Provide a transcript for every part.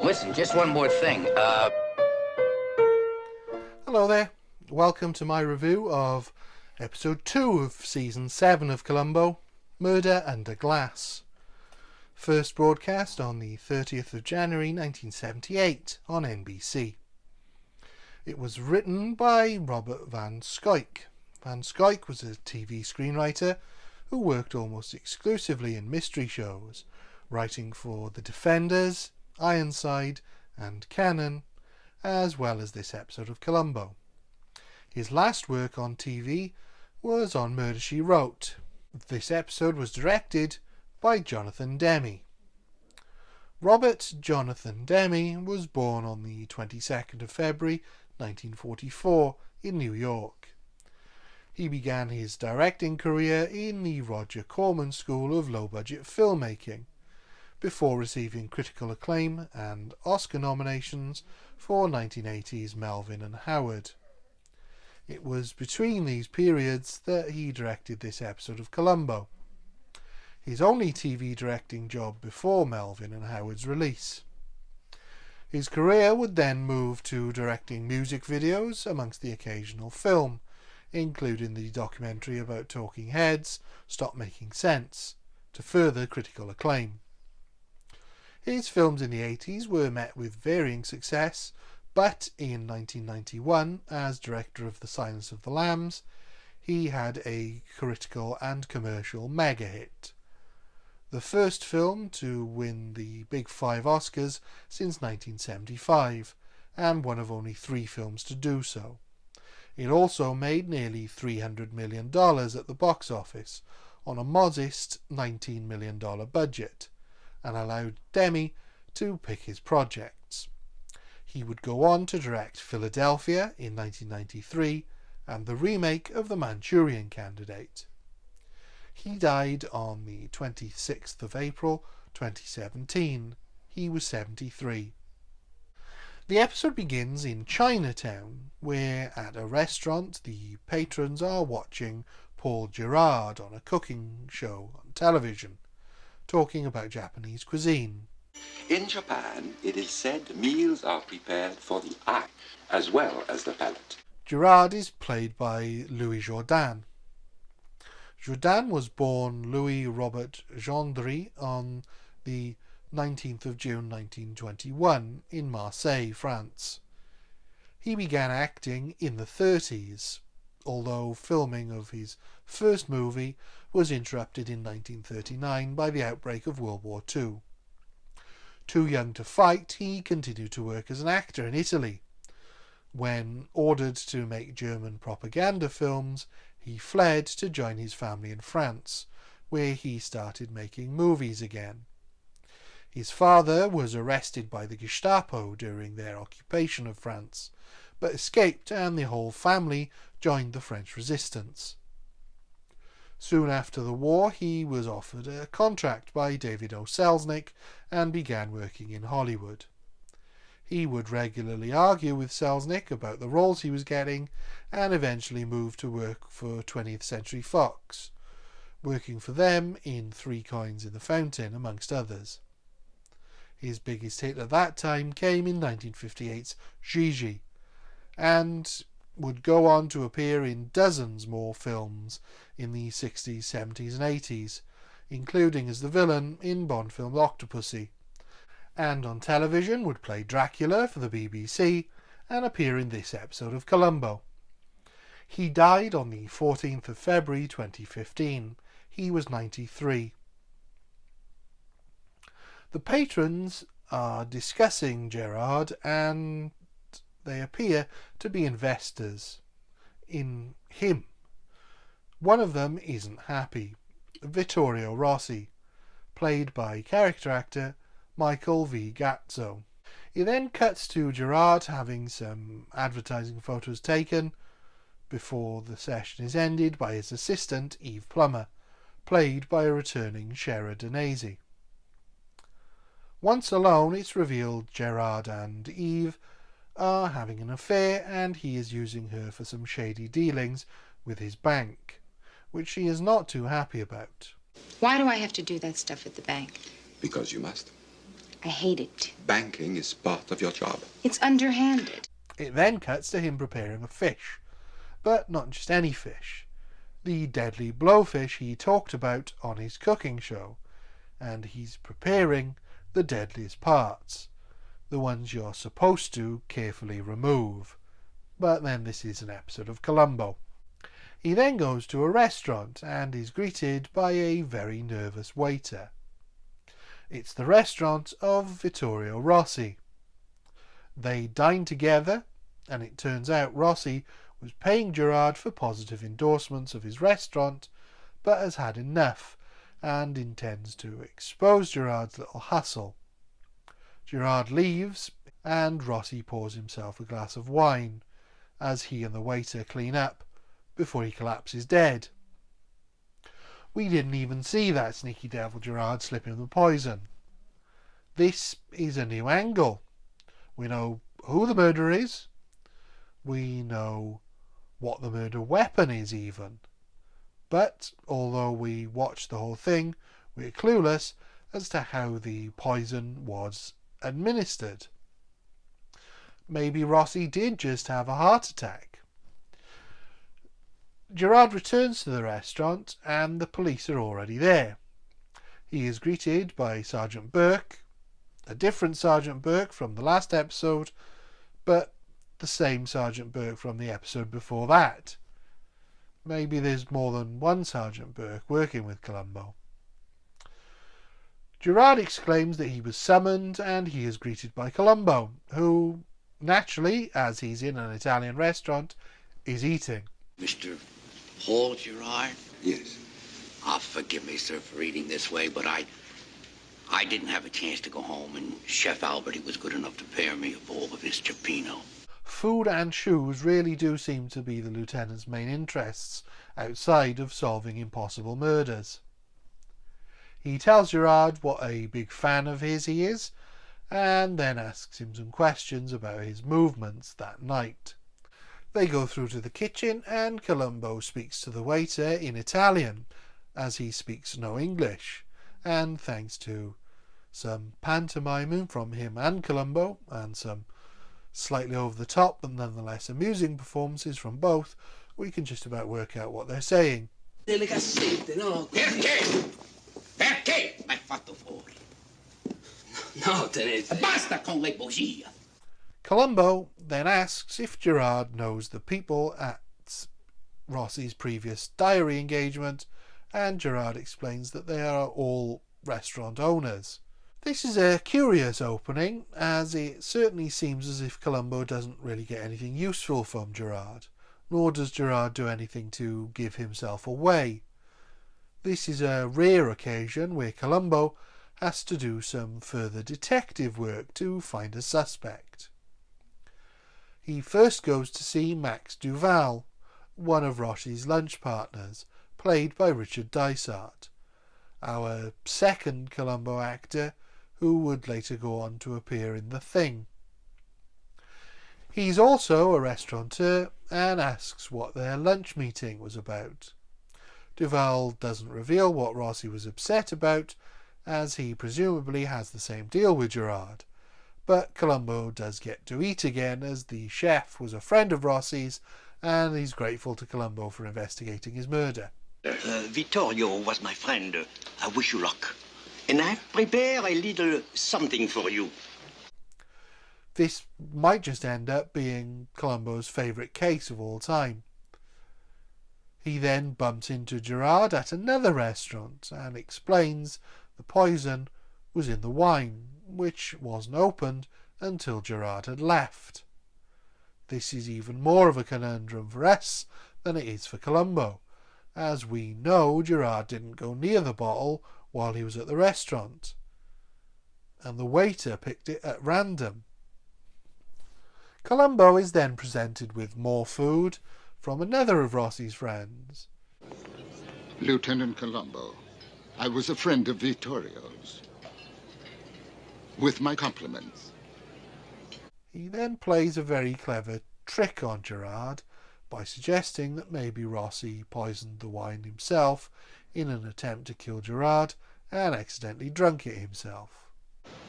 Listen, just one more thing. Hello there. Welcome to my review of episode 2 of season 7 of Columbo, Murder Under Glass. First broadcast on the 30th of January 1978 on NBC. It was written by Robert Van Scoik. Van Scoik was a TV screenwriter who worked almost exclusively in mystery shows, writing for The Defenders, Ironside and Cannon, as well as this episode of Columbo. His last work on TV was on Murder, She Wrote. This episode was directed by Jonathan Demme. Robert Jonathan Demme was born on the 22nd of February 1944 in New York. He began his directing career in the Roger Corman School of Low-Budget Filmmaking, before receiving critical acclaim and Oscar nominations for 1980's Melvin and Howard. It was between these periods that he directed this episode of Columbo, his only TV directing job before Melvin and Howard's release. His career would then move to directing music videos amongst the occasional film, including the documentary about Talking Heads, Stop Making Sense, to further critical acclaim. His films in the 80s were met with varying success, but in 1991, as director of The Silence of the Lambs, he had a critical and commercial mega hit. The first film to win the Big Five Oscars since 1975, and one of only 3 films to do so. It also made nearly $300 million at the box office on a modest $19 million budget, and allowed Demme to pick his projects. He would go on to direct Philadelphia in 1993 and the remake of The Manchurian Candidate. He died on the 26th of April 2017. He was 73. The episode begins in Chinatown, where at a restaurant the patrons are watching Paul Gerard on a cooking show on television, talking about Japanese cuisine. In Japan, it is said meals are prepared for the eye as well as the palate. Gerard is played by Louis Jourdan. Jourdan was born Louis Robert Gendry on the 19th of June 1921 in Marseille, France. He began acting in the 30s, although filming of his first movie was interrupted in 1939 by the outbreak of World War II. Too young to fight, he continued to work as an actor in Italy. When ordered to make German propaganda films, he fled to join his family in France, where he started making movies again. His father was arrested by the Gestapo during their occupation of France, but escaped, and the whole family joined the French resistance. Soon after the war, he was offered a contract by David O. Selznick and began working in Hollywood. He would regularly argue with Selznick about the roles he was getting, and eventually moved to work for 20th Century Fox, working for them in 3 Coins in the Fountain, amongst others. His biggest hit at that time came in 1958's Gigi, and would go on to appear in dozens more films in the 60s, 70s and 80s, including as the villain in Bond film Octopussy, and on television would play Dracula for the BBC and appear in this episode of Columbo. He died on the 14th of February 2015. He was 93. The patrons are discussing Gerard, and they appear to be investors in him. One of them isn't happy, Vittorio Rossi, played by character actor Michael V. Gazzo. He then cuts to Gerard having some advertising photos taken before the session is ended by his assistant Eve Plummer, played by a returning Shera Danese. Once alone, it's revealed Gerard and Eve are having an affair, and he is using her for some shady dealings with his bank, which she is not too happy about. Why do I have to do that stuff at the bank? Because you must. I hate it. Banking is part of your job. It's underhanded. It then cuts to him preparing a fish, but not just any fish. The deadly blowfish he talked about on his cooking show, and he's preparing the deadliest parts, the ones you're supposed to carefully remove. But then this is an episode of Columbo. He then goes to a restaurant and is greeted by a very nervous waiter. It's the restaurant of Vittorio Rossi. They dine together, and it turns out Rossi was paying Gerard for positive endorsements of his restaurant, but has had enough and intends to expose Gerard's little hustle. Gerard leaves, and Rossi pours himself a glass of wine as he and the waiter clean up before he collapses dead. We didn't even see that sneaky devil Gerard slip him the poison. This is a new angle. We know who the murderer is. We know what the murder weapon is even. But although we watched the whole thing, we're clueless as to how the poison was administered. Maybe Rossi did just have a heart attack. Gerard returns to the restaurant and the police are already there. He is greeted by Sergeant Burke, a different Sergeant Burke from the last episode, but the same Sergeant Burke from the episode before that. Maybe there's more than one Sergeant Burke working with Columbo. Gerard exclaims that he was summoned and he is greeted by Columbo, who, naturally, as he's in an Italian restaurant, is eating. Mr. Paul Gerard? Yes. Forgive me, sir, for eating this way, but I didn't have a chance to go home, and Chef Albert, he was good enough to pair me a bowl of his cioppino. Food and shoes really do seem to be the lieutenant's main interests, outside of solving impossible murders. He tells Gerard what a big fan of his he is, and then asks him some questions about his movements that night. They go through to the kitchen, and Columbo speaks to the waiter in Italian, as he speaks no English, and thanks to some pantomiming from him and Columbo, and some slightly over the top but nonetheless amusing performances from both, we can just about work out what they're saying. Delle cassette, no? Perché? Perché m'hai fatto fuori? No, tenente. Basta con le bugie. Columbo then asks if Gerard knows the people at Rossi's previous diary engagement, and Gerard explains that they are all restaurant owners. This is a curious opening, as it certainly seems as if Columbo doesn't really get anything useful from Gerard, nor does Gerard do anything to give himself away. This is a rare occasion where Columbo has to do some further detective work to find a suspect. He first goes to see Max Duval, one of Rossi's lunch partners, played by Richard Dysart, our second Columbo actor, who would later go on to appear in The Thing. He's also a restaurateur and asks what their lunch meeting was about. Duval doesn't reveal what Rossi was upset about, as he presumably has the same deal with Gerard, but Columbo does get to eat again, as the chef was a friend of Rossi's and he's grateful to Columbo for investigating his murder. Vittorio was my friend. I wish you luck. And I've prepared a little something for you. This might just end up being Columbo's favourite case of all time. He then bumps into Gerard at another restaurant and explains the poison was in the wine, which wasn't opened until Gerard had left. This is even more of a conundrum for us than it is for Columbo, as we know Gerard didn't go near the bottle while he was at the restaurant, and the waiter picked it at random. Columbo is then presented with more food from another of Rossi's friends. Lieutenant Columbo, I was a friend of Vittorio's. With my compliments. He then plays a very clever trick on Gerard by suggesting that maybe Rossi poisoned the wine himself in an attempt to kill Gerard and accidentally drunk it himself.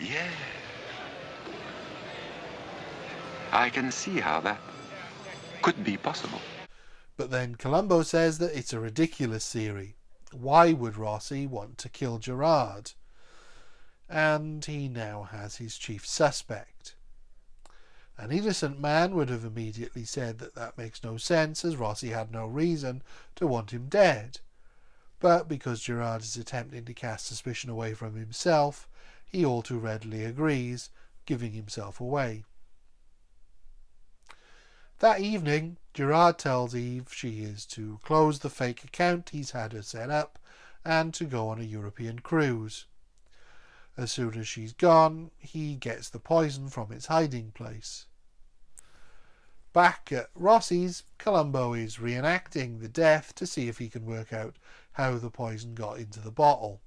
Yes. I can see how that could be possible. But then Columbo says that it's a ridiculous theory. Why would Rossi want to kill Gerard? And he now has his chief suspect. An innocent man would have immediately said that that makes no sense, as Rossi had no reason to want him dead. But because Gerard is attempting to cast suspicion away from himself, he all too readily agrees, giving himself away. That evening, Gerard tells Eve she is to close the fake account he's had her set up and to go on a European cruise. As soon as she's gone, he gets the poison from its hiding place. Back at Rossi's, Columbo is reenacting the death to see if he can work out how the poison got into the bottle.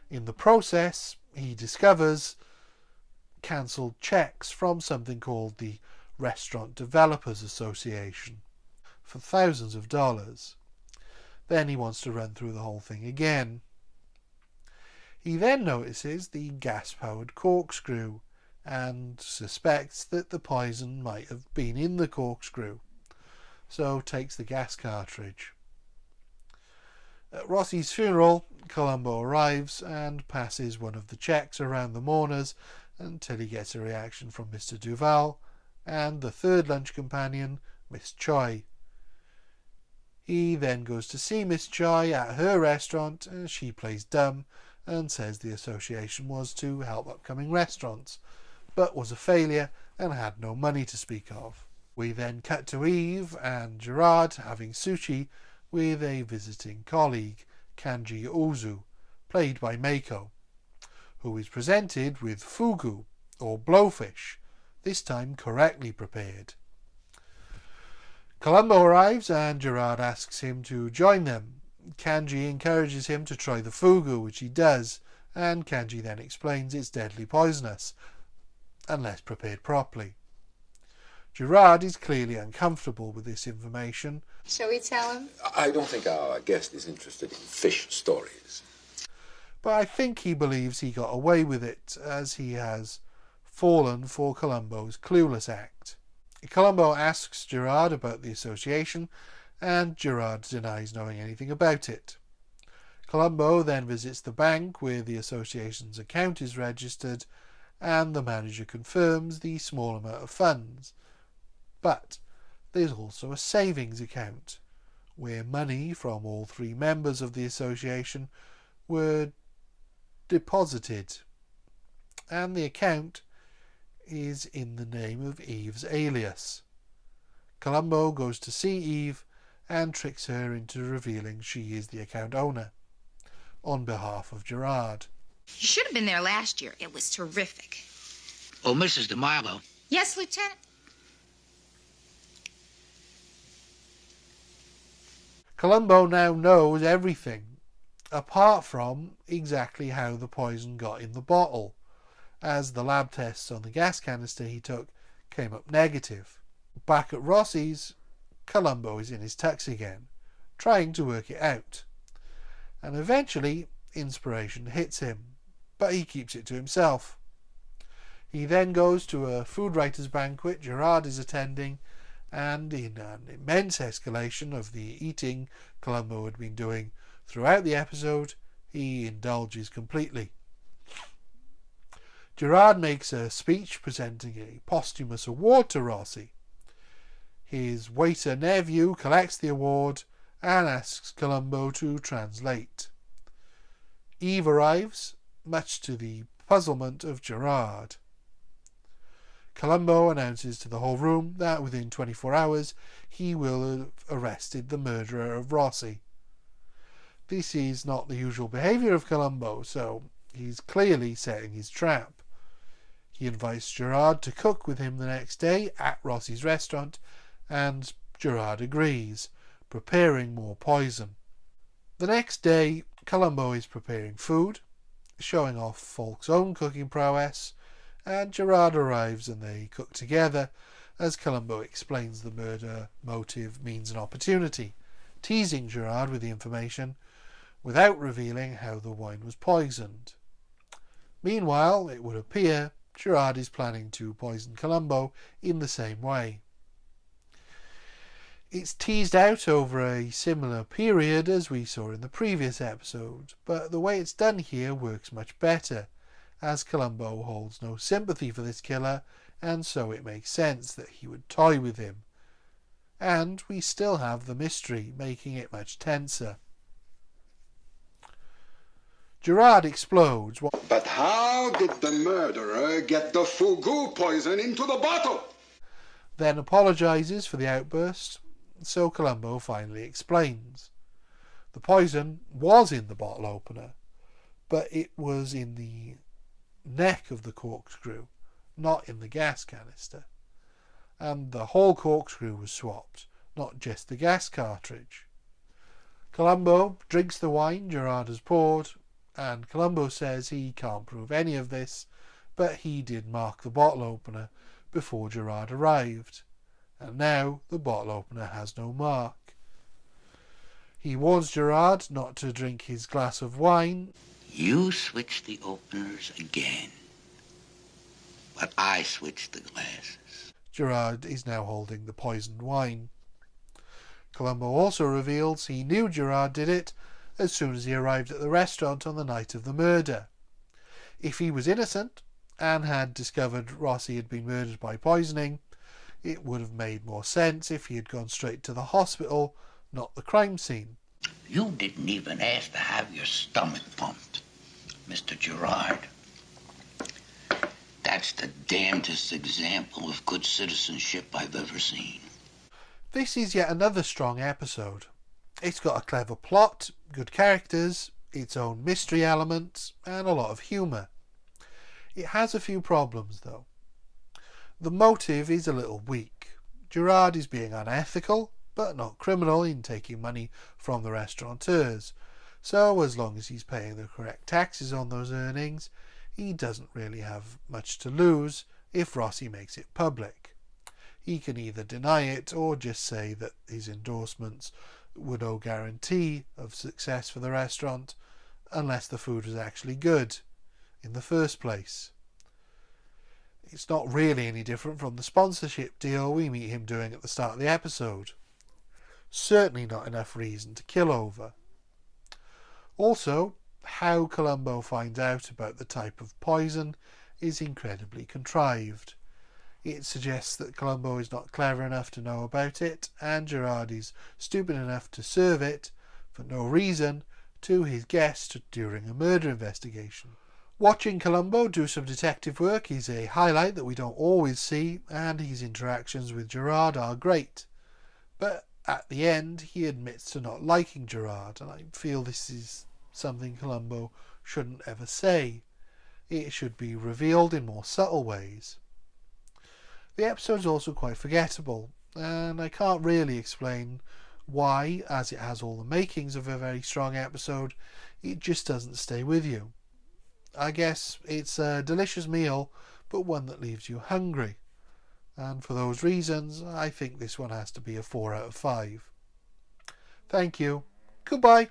In the process, he discovers cancelled checks from something called the Restaurant Developers Association for thousands of dollars. Then he wants to run through the whole thing again. He then notices the gas-powered corkscrew and suspects that the poison might have been in the corkscrew, so takes the gas cartridge. At Rossi's funeral, Columbo arrives and passes one of the checks around the mourners until he gets a reaction from Mr. Duval and the third lunch companion, Miss Choi. He then goes to see Miss Choi at her restaurant, and she plays dumb and says the association was to help upcoming restaurants, but was a failure and had no money to speak of. We then cut to Eve and Gerard having sushi with a visiting colleague, Kanji Ozu, played by Meiko, who is presented with fugu, or blowfish, this time correctly prepared. Columbo arrives and Gerard asks him to join them. Kanji encourages him to try the fugu, which he does, and Kanji then explains it's deadly poisonous, unless prepared properly. Gerard is clearly uncomfortable with this information. Shall we tell him? I don't think our guest is interested in fish stories. But I think he believes he got away with it, as he has fallen for Columbo's clueless act. Columbo asks Gerard about the association, and Gerard denies knowing anything about it. Columbo then visits the bank where the association's account is registered, and the manager confirms the small amount of funds. But there's also a savings account, where money from all three members of the association were deposited, and the account is in the name of Eve's alias. Columbo goes to see Eve and tricks her into revealing she is the account owner, on behalf of Gerard. You should have been there last year. It was terrific. Oh, Mrs. DeMarlo. Yes, Lieutenant? Columbo now knows everything, apart from exactly how the poison got in the bottle, as the lab tests on the gas canister he took came up negative. Back at Rossi's, Columbo is in his tux again, trying to work it out. And eventually, inspiration hits him, but he keeps it to himself. He then goes to a food writers' banquet Gerard is attending, and in an immense escalation of the eating Columbo had been doing throughout the episode, he indulges completely. Gerard makes a speech presenting a posthumous award to Rossi. His waiter nephew collects the award and asks Columbo to translate. Eve arrives, much to the puzzlement of Gerard. Columbo announces to the whole room that within 24 hours he will have arrested the murderer of Rossi. This is not the usual behaviour of Columbo, so he's clearly setting his trap. He invites Gerard to cook with him the next day at Rossi's restaurant, and Gerard agrees, preparing more poison. The next day, Columbo is preparing food, showing off Falk's own cooking prowess, and Gerard arrives and they cook together as Columbo explains the murder motive, means and opportunity, teasing Gerard with the information without revealing how the wine was poisoned. Meanwhile, it would appear Gerard is planning to poison Columbo in the same way. It's teased out over a similar period as we saw in the previous episode, but the way it's done here works much better, as Columbo holds no sympathy for this killer, and so it makes sense that he would toy with him. And we still have the mystery, making it much tenser. Gerard explodes. But how did the murderer get the fugu poison into the bottle? Then apologises for the outburst, so Columbo finally explains. The poison was in the bottle opener, but it was in the neck of the corkscrew, not in the gas canister. And the whole corkscrew was swapped, not just the gas cartridge. Columbo drinks the wine Gerard has poured, and Columbo says he can't prove any of this, but he did mark the bottle opener before Gerard arrived, and now the bottle opener has no mark. He warns Gerard not to drink his glass of wine. You switched the openers again, but I switched the glasses. Gerard is now holding the poisoned wine. Columbo also reveals he knew Gerard did it as soon as he arrived at the restaurant on the night of the murder. If he was innocent and had discovered Rossi had been murdered by poisoning, it would have made more sense if he had gone straight to the hospital, not the crime scene. You didn't even ask to have your stomach pumped, Mr. Gerard. That's the damnedest example of good citizenship I've ever seen. This is yet another strong episode. It's got a clever plot, good characters, its own mystery elements, and a lot of humour. It has a few problems though. The motive is a little weak. Gerard is being unethical, but not criminal in taking money from the restaurateurs, so as long as he's paying the correct taxes on those earnings, he doesn't really have much to lose if Rossi makes it public. He can either deny it or just say that his endorsements were no guarantee of success for the restaurant unless the food was actually good in the first place. It's not really any different from the sponsorship deal we meet him doing at the start of the episode. Certainly not enough reason to kill over. Also, how Columbo finds out about the type of poison is incredibly contrived. It suggests that Columbo is not clever enough to know about it, and Gerard is stupid enough to serve it, for no reason, to his guest during a murder investigation. Watching Columbo do some detective work is a highlight that we don't always see, and his interactions with Gerard are great. But at the end, he admits to not liking Gerard, and I feel this is something Columbo shouldn't ever say. It should be revealed in more subtle ways. The episode's also quite forgettable, and I can't really explain why, as it has all the makings of a very strong episode, it just doesn't stay with you. I guess it's a delicious meal, but one that leaves you hungry. And for those reasons, I think this one has to be a 4 out of 5. Thank you. Goodbye.